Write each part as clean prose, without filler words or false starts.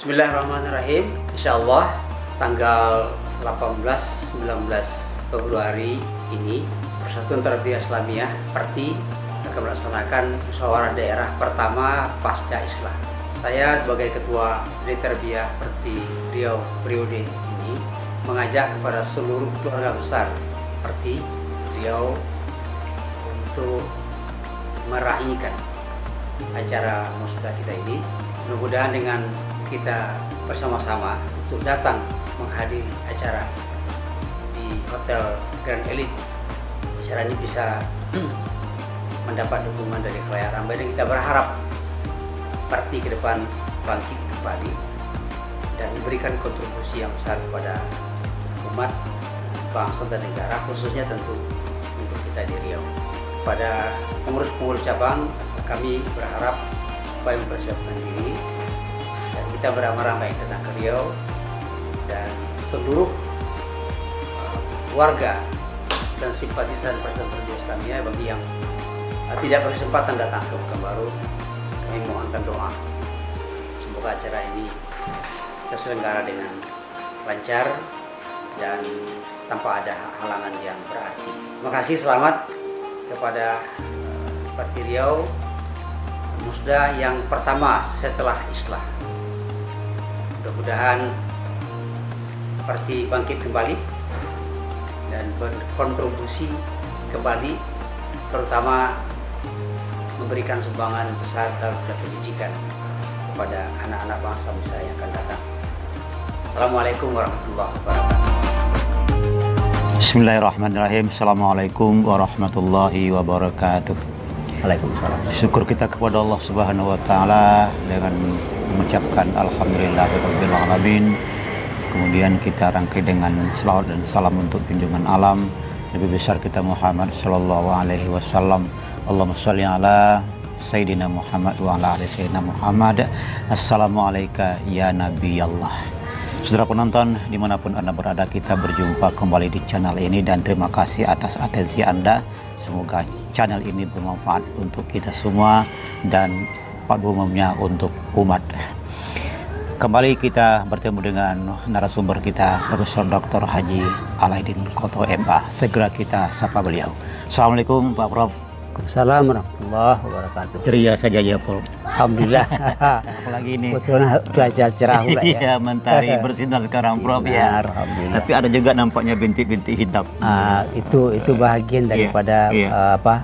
Bismillahirrahmanirrahim. Insyaallah tanggal 18-19 Februari ini Persatuan Tarbiyah Islamiyah Perti akan melaksanakan musyawarah daerah pertama pasca Islah. Saya sebagai Ketua Tarbiyah Perti Riau periode ini mengajak kepada seluruh keluarga besar Perti Riau untuk meraihkan acara musda kita ini. Mudah-mudahan dengan kita bersama-sama untuk datang menghadiri acara di Hotel Grand Elite, acara ini bisa mendapat dukungan dari khalayak ramai, dan kita berharap Perti ke depan bangkit kembali dan memberikan kontribusi yang besar kepada umat, bangsa dan negara, khususnya tentu untuk kita di Riau. Pada pengurus-pengurus cabang, kami berharap supaya mempersiapkan diri dan kita beramai-ramai datang ke Riau, dan seluruh warga dan simpatisan Persatuan Tarbiyah Islamiyah bagi yang tidak berkesempatan datang ke Pekanbaru, kami mohonkan doa semoga acara ini terselenggara dengan lancar dan tanpa ada halangan yang berarti. Terima kasih, selamat kepada Perti Riau, musda yang pertama setelah Islah. Mudah-mudahan Perti bangkit kembali dan berkontribusi kembali, terutama memberikan sumbangan besar dalam pendidikan kepada anak-anak bangsa Indonesia yang akan datang. Assalamualaikum warahmatullahi wabarakatuh. Bismillahirrahmanirrahim. Assalamualaikum warahmatullahi wabarakatuh. Waalaikumsalam. Syukur kita kepada Allah Subhanahu wa taala dengan mengucapkan alhamdulillahirabbil alamin. Kemudian kita rangkai dengan selawat dan salam untuk junjungan alam Nabi besar kita Muhammad sallallahu alaihi wasallam. Allahumma shalli ala sayyidina Muhammad wa ala ali sayyidina Muhammad. Assalamualaikum ya Nabi Allah. Saudara penonton dimanapun Anda berada, kita berjumpa kembali di channel ini dan terima kasih atas atensi Anda. Semoga channel ini bermanfaat untuk kita semua dan pada umumnya untuk umat. Kembali kita bertemu dengan narasumber kita, Profesor Dr. Haji Alaidin Koto MA. Segera kita sapa beliau. Assalamualaikum Pak Prof. Waalaikumsalam warahmatullahi wabarakatuh. Ceria saja ya Prof. Alhamdulillah. Apalagi ini Betul, belajar cerah pula ya. Iya, mentari bersinar sekarang Prof ya. Alhamdulillah. Tapi ada juga nampaknya bintik-bintik hitam. Itu bahagian daripada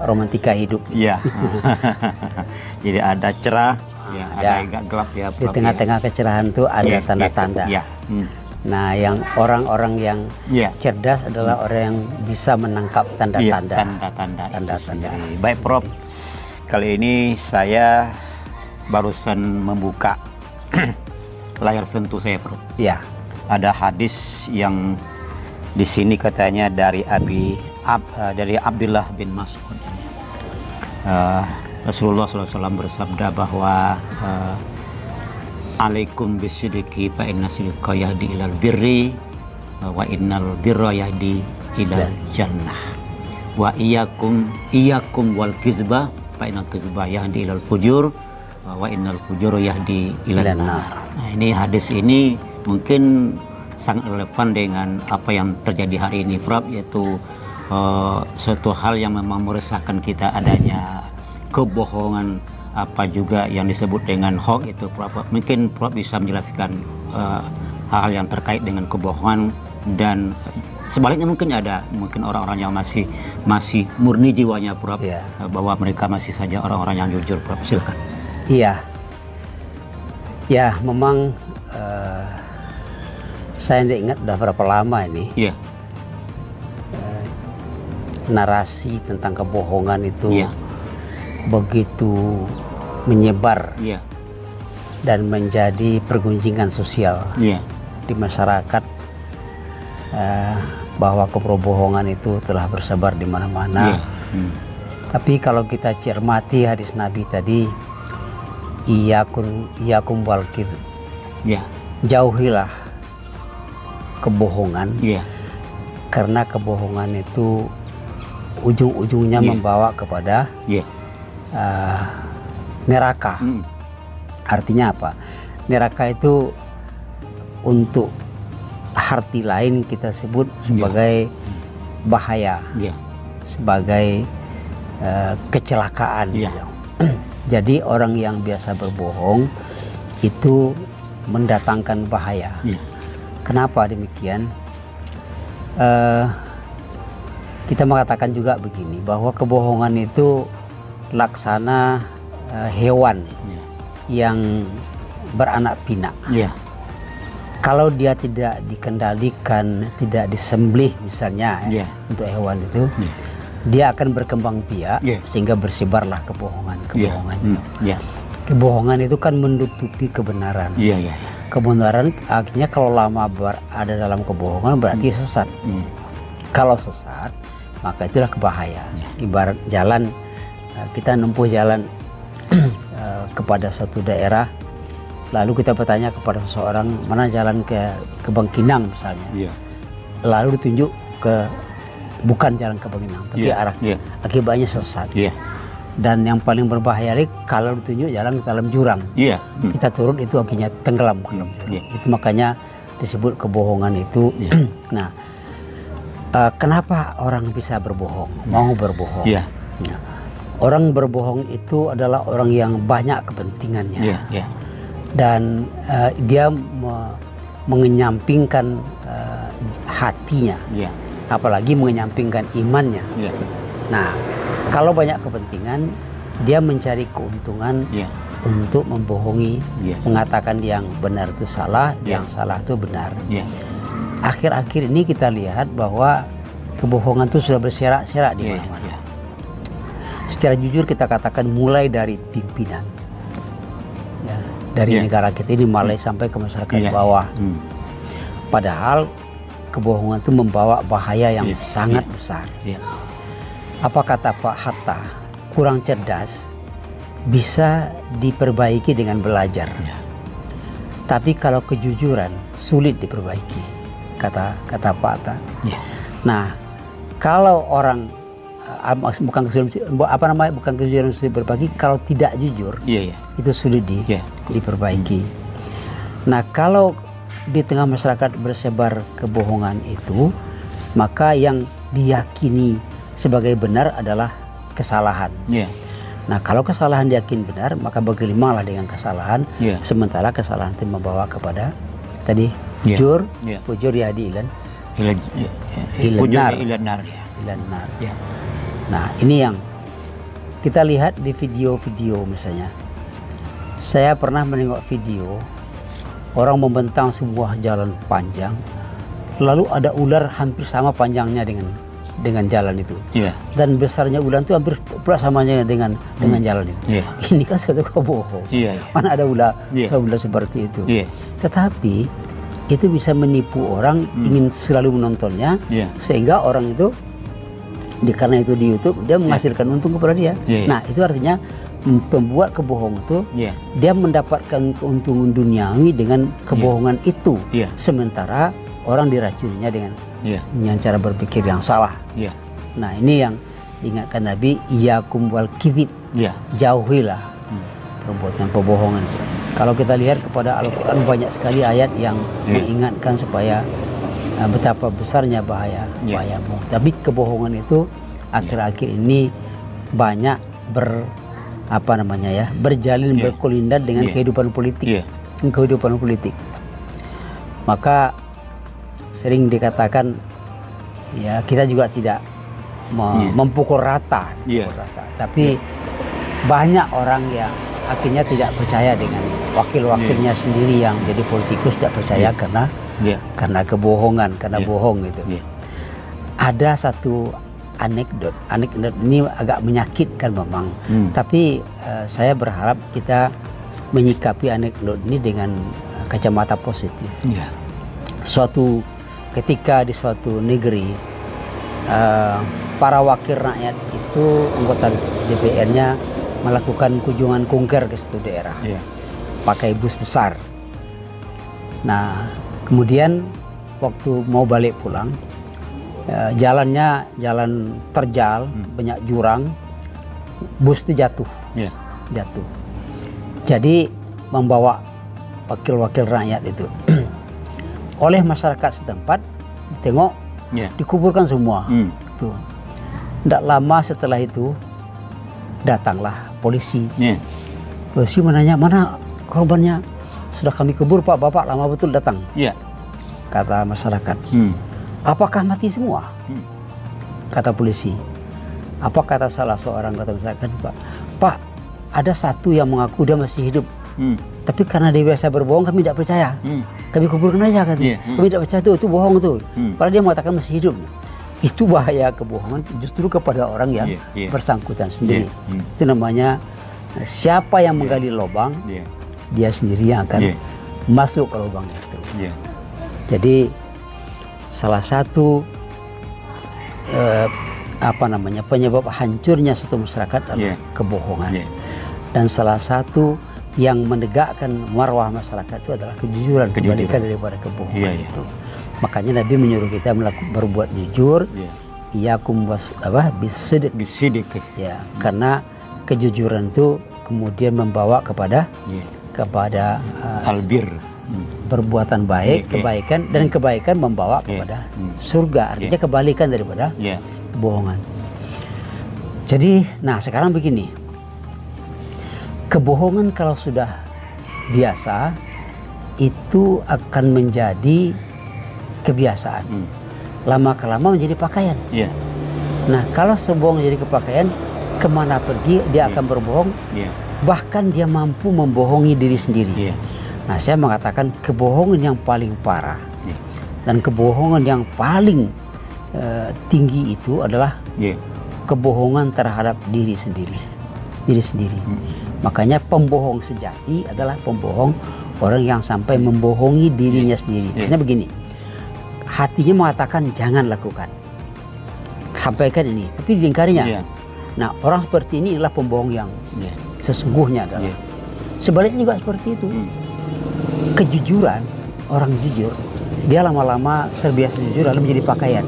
romantika hidup. Iya. Jadi ada cerah, ya, ada agak gelap ya Di Prof. tengah-tengah kecerahan itu ada tanda-tanda. Ya. Nah, yang orang-orang yang cerdas adalah orang yang bisa menangkap tanda-tanda. Tanda-tanda. Baik Prof, kali ini saya barusan membuka layar sentuh saya Prof. Ya. Ada hadis yang di sini katanya dari Abdullah bin Mas'ud. Rasulullah SAW bersabda bahwa alaikum bisidiki fa inna sidqa yahdi ilal birri wa innal birra yahdi ilal jannah wa iyyakum wal kizba fa innal kizba yahdi ilal fujur wa innal fujur yahdi ilal nar. Nah, ini hadis ini mungkin sangat relevan dengan apa yang terjadi hari ini Prof, yaitu suatu hal yang memang meresahkan kita, adanya kebohongan, apa juga yang disebut dengan hoax itu Prof. Mungkin Prof bisa menjelaskan hal-hal yang terkait dengan kebohongan, dan sebaliknya mungkin ada orang-orang yang masih murni jiwanya Prof, bahwa mereka masih saja orang-orang yang jujur Prof. Silakan. Iya. Ya, memang saya tidak ingat sudah berapa lama ini. Iya. Narasi tentang kebohongan itu begitu menyebar dan menjadi pergunjingan sosial di masyarakat, bahwa kebohongan itu telah bersebar di mana-mana. Tapi kalau kita cermati hadis Nabi tadi, iyyakum wal kidz, jauhilah kebohongan, karena kebohongan itu ujung-ujungnya membawa kepada neraka. Artinya apa? Neraka itu untuk arti lain kita sebut sebagai bahaya, sebagai kecelakaan. Jadi orang yang biasa berbohong itu mendatangkan bahaya. Kenapa demikian? Kita mengatakan juga begini, bahwa kebohongan itu laksana hewan yang beranak pinak. Kalau dia tidak dikendalikan, tidak disembelih misalnya untuk hewan itu, dia akan berkembang biak sehingga bersebarlah kebohongan. Kebohongan itu kan menutupi kebenaran. Kebenaran akhirnya kalau lama berada dalam kebohongan berarti sesat. Kalau sesat, maka itulah kebahaya. Ibarat jalan, kita menempuh jalan kepada suatu daerah, lalu kita bertanya kepada seseorang mana jalan ke Bangkinang misalnya, lalu ditunjuk ke bukan jalan ke Bangkinang, tapi arah, akibatnya sesat. Dan yang paling berbahaya lagi kalau ditunjuk jalan ke dalam jurang, kita turun itu akhirnya tenggelam ke dalam jurang. Itu makanya disebut kebohongan itu. Nah, kenapa orang bisa berbohong, mau berbohong? Orang berbohong itu adalah orang yang banyak kepentingannya, dan dia mengenyampingkan hatinya, apalagi mengenyampingkan imannya. Nah, kalau banyak kepentingan, dia mencari keuntungan untuk membohongi, mengatakan yang benar itu salah, yang salah itu benar. Akhir-akhir ini kita lihat bahwa kebohongan itu sudah berserak-serak di mana-mana. Secara jujur kita katakan mulai dari pimpinan, dari negara kita ini mulai sampai ke masyarakat bawah. Padahal kebohongan itu membawa bahaya yang sangat besar. Apa kata Pak Hatta, kurang cerdas bisa diperbaiki dengan belajar. Tapi kalau kejujuran sulit diperbaiki. Kata Pak Hatta. Nah, kalau orang bukan kejujuran sulit berbagi, kalau tidak jujur itu sulit diperbaiki. Nah, kalau di tengah masyarakat bersebar kebohongan itu, maka yang diyakini sebagai benar adalah kesalahan. Nah, kalau kesalahan diyakini benar, maka bergelimanlah dengan kesalahan. Sementara kesalahan itu membawa kepada tadi fujur yahdi ilan nar. Nah, ini yang kita lihat di video-video misalnya. Saya pernah menengok video orang membentang sebuah jalan panjang, lalu ada ular hampir sama panjangnya dengan jalan itu, dan besarnya ular itu hampir pula samanya dengan jalan itu. Ini kan suatu kebohong. Mana ada ular seperti itu. Tetapi itu bisa menipu orang, ingin selalu menontonnya, sehingga orang itu karena itu di YouTube dia menghasilkan untung kepada dia. Nah, itu artinya pembuat kebohongan itu dia mendapatkan keuntungan duniawi dengan kebohongan itu, sementara orang diracuninya dengan cara berpikir yang salah. Nah, ini yang diingatkan Nabi, iyakum wal kizib, jauhilah perbuatan kebohongan. Kalau kita lihat kepada Al-Quran banyak sekali ayat yang mengingatkan supaya betapa besarnya bahaya bohong. Tapi kebohongan itu akhir-akhir ini banyak berjalin berkelindan dengan kehidupan politik. Maka sering dikatakan kita juga tidak memukul rata, tapi banyak orang yang akhirnya tidak percaya dengan wakil-wakilnya sendiri yang jadi politikus, tidak percaya karena kebohongan, karena bohong gitu. Ada satu anekdot ini agak menyakitkan memang, tapi saya berharap kita menyikapi anekdot ini dengan kacamata positif. Suatu ketika di suatu negeri, para wakil rakyat itu anggota DPR-nya melakukan kunjungan kunker ke suatu daerah, pakai bus besar. Nah, kemudian waktu mau balik pulang, jalannya jalan terjal, banyak jurang, bus itu jatuh. Jadi membawa wakil-wakil rakyat itu. oleh masyarakat setempat, tengok dikuburkan semua. Tuh. Tidak lama setelah itu datanglah polisi. Polisi menanya, mana korbannya? Sudah kami kubur Pak, Bapak lama betul datang. Kata masyarakat. Apakah mati semua? Kata polisi. Apa kata salah seorang kata masyarakat, Pak, ada satu yang mengaku dia masih hidup. Tapi karena dia biasa berbohong, kami tidak percaya. Kami kuburkan aja katanya. Kami tidak percaya itu bohong itu. Padahal dia mengatakan masih hidup. Itu bahaya kebohongan justru kepada orang yang bersangkutan sendiri. Itu namanya siapa yang menggali lubang, dia sendiri yang akan masuk ke lubang itu. Jadi salah satu penyebab hancurnya suatu masyarakat adalah kebohongan. Dan salah satu yang menegakkan marwah masyarakat itu adalah kejujuran, kebalikan daripada kebohongan itu. Makanya Nabi menyuruh kita berbuat jujur. Iyakum bisidq. Ya, karena kejujuran itu kemudian membawa kepada albir, perbuatan baik, kebaikan, dan kebaikan membawa kepada surga. Artinya kebalikan daripada kebohongan. Jadi, nah sekarang begini, kebohongan kalau sudah biasa itu akan menjadi kebiasaan. Lama-kelama menjadi pakaian. Nah, kalau sebohong jadi kepakaian, kemana pergi dia akan berbohong. Bahkan dia mampu membohongi diri sendiri. Nah, saya mengatakan kebohongan yang paling parah dan kebohongan yang paling tinggi itu adalah kebohongan terhadap diri sendiri. Makanya pembohong sejati adalah pembohong orang yang sampai membohongi dirinya sendiri. Misalnya begini, hatinya mengatakan jangan lakukan, sampaikan ini, tapi diingkarinya. Nah, orang seperti ini adalah pembohong yang sesungguhnya adalah. Sebaliknya juga seperti itu. Kejujuran, orang jujur, dia lama-lama terbiasa jujur lalu menjadi pakaian.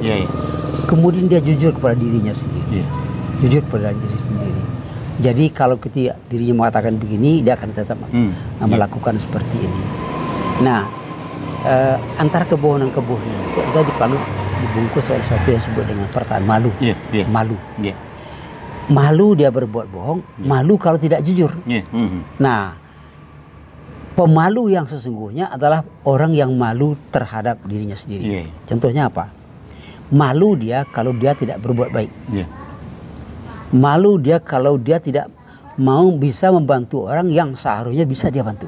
Kemudian dia jujur kepada dirinya sendiri. Jujur kepada diri sendiri. Jadi kalau ketika dirinya mengatakan begini, dia akan tetap melakukan seperti ini. Nah, antara kebohongan itu ada dibungkus oleh satu yang disebut dengan pertanyaan malu. Malu. Malu dia berbuat bohong, malu kalau tidak jujur. Nah, pemalu yang sesungguhnya adalah orang yang malu terhadap dirinya sendiri. Contohnya apa? Malu dia kalau dia tidak berbuat baik. Malu dia kalau dia tidak mau bisa membantu orang yang seharusnya bisa dia bantu.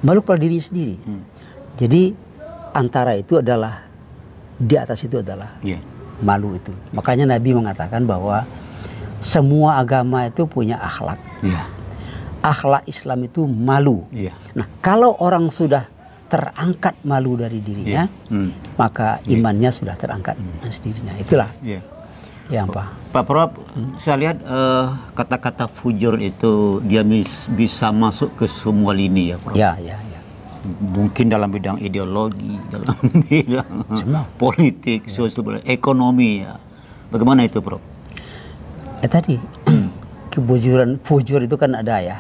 Malu pada diri sendiri. Jadi antara itu adalah, di atas itu adalah malu itu. Makanya Nabi mengatakan bahwa semua agama itu punya akhlak. Akhlak Islam itu malu. Nah, kalau orang sudah terangkat malu dari dirinya, maka imannya sudah terangkat sendirinya. Itulah yang Pak Prof, saya lihat kata-kata fujur itu dia bisa masuk ke semua lini ya, Prof. Mungkin dalam bidang ideologi, dalam bidang politik, sosial, ekonomi ya. Bagaimana itu, Prof? Tadi fujur itu kan ada ya.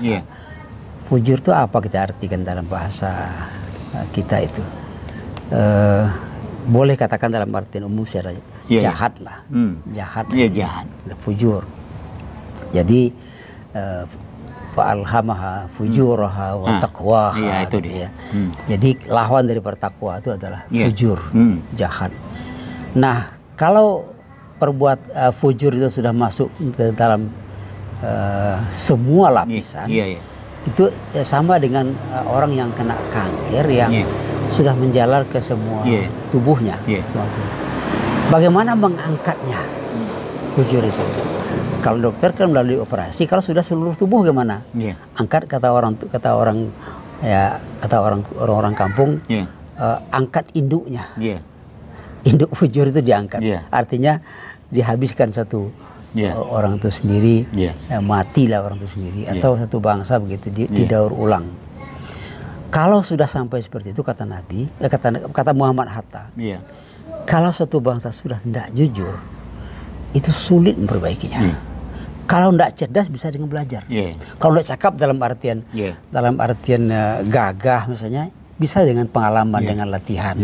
Fujur itu apa kita artikan dalam bahasa kita itu? Boleh katakan dalam artian umum secara jahat lah. Jahat. Jahat. Fujur. Jadi fa'alhamaha fujuraha wa taqwaha. Itu dia. Jadi lawan dari takwa itu adalah fujur, jahat. Nah, kalau fujur itu sudah masuk ke dalam semua lapisan, itu sama dengan orang yang kena kanker yang sudah menjalar ke semua tubuhnya. Bagaimana mengangkatnya fujur itu? Kalau dokter kan melalui operasi. Kalau sudah seluruh tubuh gimana? Angkat, kata orang kampung, angkat induknya. Induk fujur itu diangkat. Artinya dihabiskan satu orang itu sendiri, matilah orang itu sendiri, atau satu bangsa begitu didaur ulang. Kalau sudah sampai seperti itu, kata Nabi, kata Muhammad Hatta, kalau satu bangsa sudah tidak jujur, itu sulit memperbaikinya. Kalau tidak cerdas bisa dengan belajar. Kalau tidak cakap dalam artian gagah misalnya, bisa dengan pengalaman, dengan latihan.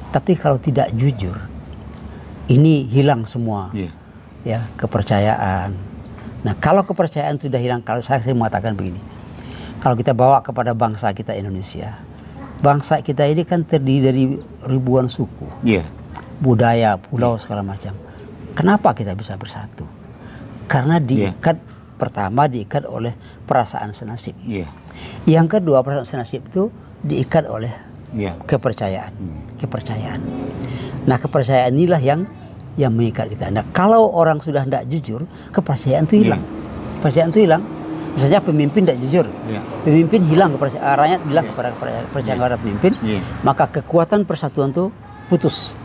Tapi kalau tidak jujur, ini hilang semua. Ya, kepercayaan. Nah, kalau kepercayaan sudah hilang, kalau saya mengatakan begini, kalau kita bawa kepada bangsa kita Indonesia, bangsa kita ini kan terdiri dari ribuan suku, budaya, pulau, segala macam. Kenapa kita bisa bersatu? Karena diikat, pertama diikat oleh perasaan senasib. Yang kedua, perasaan senasib itu diikat oleh kepercayaan. Kepercayaan. Nah, kepercayaan inilah yang mengikat kita. Nah, kalau orang sudah tidak jujur, kepercayaan itu hilang. Kepercayaan itu hilang. Misalnya pemimpin tidak jujur, pemimpin hilang kepercayaan, rakyat hilang kepercayaan kepada pemimpin, maka kekuatan persatuan itu putus.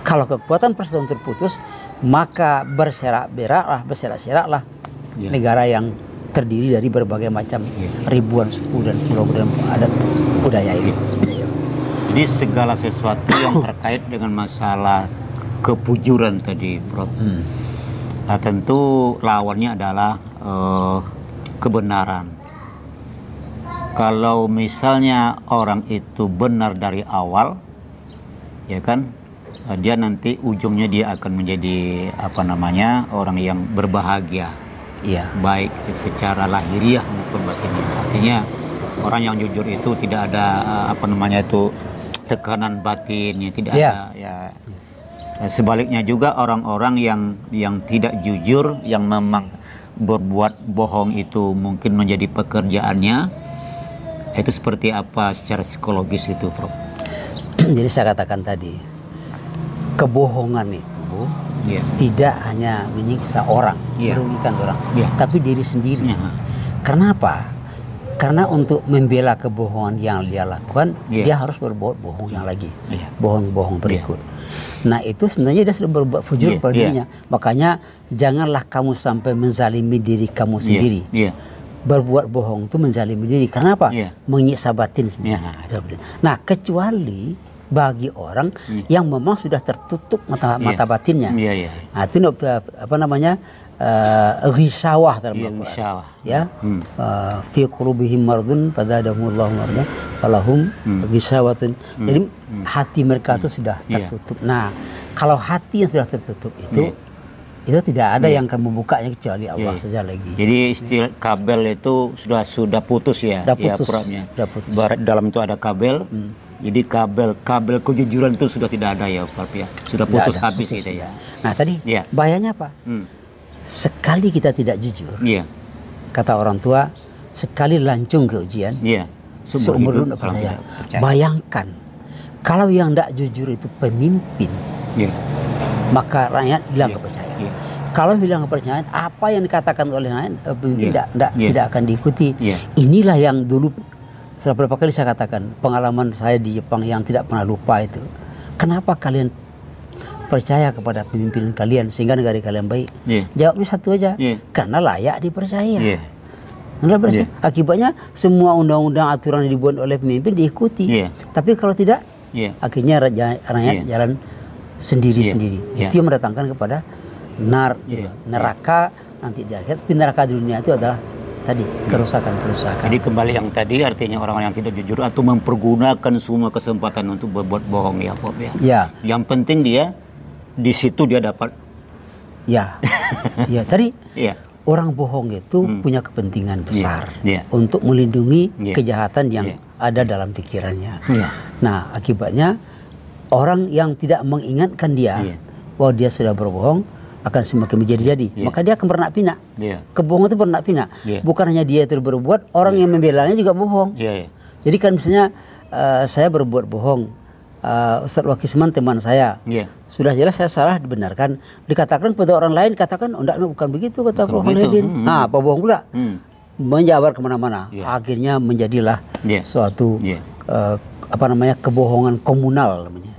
Kalau kekuatan persatuan terputus, maka berserak-seraklah negara yang terdiri dari berbagai macam ribuan suku dan pulau dan adat budaya ini. Jadi segala sesuatu yang terkait dengan masalah kepujuran tadi, Prof. Nah, tentu lawannya adalah kebenaran. Kalau misalnya orang itu benar dari awal, ya kan, dia nanti ujungnya dia akan menjadi orang yang berbahagia, baik secara lahiriah maupun batinnya. Artinya orang yang jujur itu tidak ada tekanan batinnya, tidak ada ya. Sebaliknya juga orang-orang yang tidak jujur, yang memang berbuat bohong itu mungkin menjadi pekerjaannya, itu seperti apa secara psikologis itu, Prof? Jadi saya katakan tadi, kebohongan itu tidak hanya menyiksa orang, merugikan orang, tapi diri sendiri. Kenapa? Karena untuk membela kebohongan yang dia lakukan, dia harus berbuat bohong yang lagi, bohong-bohong berikut. Nah, itu sebenarnya dia sudah berbuat fujur pada dirinya. Makanya janganlah kamu sampai menzalimi diri kamu sendiri. Berbuat bohong itu menzalimi diri. Kenapa? Menyiksa batin sendiri. Nah, kecuali bagi orang yang memang sudah tertutup mata batinnya. Nah, itu ghisawah dalam Al-Quran. Fi qulubihim maradun fazadahumullahu maradan falahum ghisawatun. Jadi hati mereka itu sudah tertutup. Nah, kalau hati yang sudah tertutup itu tidak ada yang akan membukanya kecuali Allah saja lagi. Jadi istilah kabel itu sudah putus ya. Sudah putus. Dalam itu ada kabel. Jadi kabel kejujuran itu sudah tidak ada ya, Prof ya. Sudah putus habis gitu ya. Nah, tadi bahayanya apa? Sekali kita tidak jujur, kata orang tua, sekali lancung ke ujian, seumur hidup percaya. Bayangkan, kalau yang tidak jujur itu pemimpin, maka rakyat hilang kepercayaan. Kalau hilang kepercayaan, apa yang dikatakan oleh pemimpin tidak akan diikuti. Inilah yang dulu, sudah berapa kali saya katakan, pengalaman saya di Jepang yang tidak pernah lupa itu. Kenapa kalian percaya kepada pemimpin kalian sehingga negara kalian baik? Jawabnya satu aja, karena layak dipercaya. Akibatnya semua undang-undang aturan yang dibuat oleh pemimpin diikuti. Tapi kalau tidak, akhirnya rakyat jalan sendiri-sendiri. Itu yang mendatangkan kepada neraka nanti di akhirat. Tapi neraka di dunia itu adalah tadi kerusakan. Jadi kembali yang tadi, artinya orang yang tidak jujur atau mempergunakan semua kesempatan untuk berbuat bohong ya, Prof ya. Yang penting dia di situ dia dapat. Tadi orang bohong itu punya kepentingan besar untuk melindungi kejahatan yang ada dalam pikirannya. Nah, akibatnya orang yang tidak mengingatkan dia bahwa dia sudah berbohong akan semakin menjadi-jadi. Maka dia akan beranak pinak. Kebohongan itu beranak pinak. Bukan hanya dia itu berbuat, orang yang membelanya juga bohong. Jadi kan misalnya saya berbuat bohong, Ustadz Wakisman teman saya, sudah jelas saya salah, dibenarkan, dikatakan kepada orang lain, katakan enggak, bukan begitu kata Prof Khalidin. Apa bohong pula? Menjabar kemana-mana. Akhirnya menjadilah suatu kebohongan komunal namanya.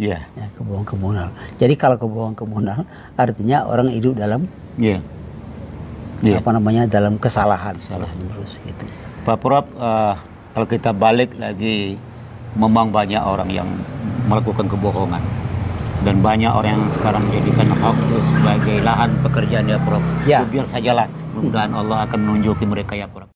Kebohongan komunal. Jadi kalau kebohongan komunal artinya orang hidup dalam dalam kesalahan terus gitu. Pak Prof, kalau kita balik lagi, memang banyak orang yang melakukan kebohongan dan banyak orang yang sekarang menjadikan hoax sebagai lahan pekerjaan ya, Prof. Biar sajalah, mudah-mudahan Allah akan menunjuki mereka ya, Prof.